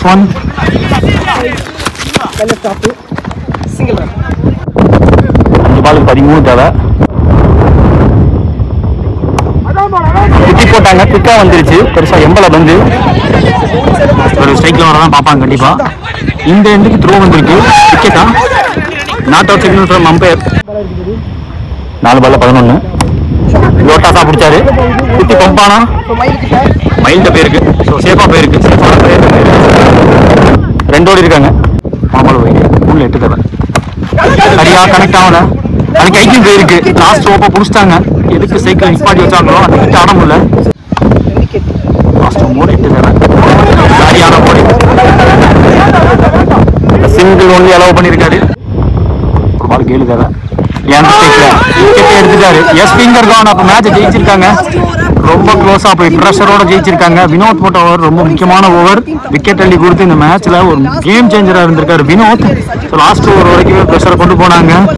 Next one. Single run. அந்த பாலுக்கு 13 தேவை. குட்டி போட்டாங்க, குக்கா வந்துருச்சு. பெருசா எம்பல வந்து ஒரு ஸ்ட்ரைக்ல வரதான் பார்ப்பாங்க கண்டிப்பா. இந்த எண்டுக்கு த்ரோ வந்திருக்கு. விக்கெட்டா not out signal from umpire. 4 பால்ல 11. லோட்டாஸா பிடிச்சாரு. குட்டி பம்பானா மைல்ட போயிருக்கு. ஸோ சேஃபா போயிருக்கு. ரெண்டு ஓடி இருக்காங்க. மாமலை போயிருக்கு. 8 தேவை. சரியா கனெக்ட் ஆகல. அது கைக்கு போயிருக்கு. லாஸ்ட் ஓப்பா புடிச்சிட்டாங்க. எதுக்கு சைக்கிள் நிப்பாட்டி வச்சாங்களோ அந்த கிட்ட ஆட முடியல. லாஸ்ட் 8 தேவை. சரியான போடி. சிங்கிள் ஒன்லி அலோவ் பண்ணியிருக்காரு. பால் 7 தேவை. எடுத்துட்டாரு. எஸ் ஃபிங்கர் தான். அப்ப மேட்ச் ஜெயிச்சிருக்காங்க. ரொம்ப க்ளோஸா போய் ப்ரெஷரோட ஜெயிச்சிருக்காங்க. வினோத் போட்ட ஓவர் ரொம்ப முக்கியமான ஓவர். விக்கெட் அள்ளி கொடுத்து இந்த மேட்ச்ல ஒரு கேம் சேஞ்சரா இருந்திருக்காரு வினோத். லாஸ்ட் ஓவர் வரைக்கும் ப்ரெஷரை கொண்டு போனாங்க.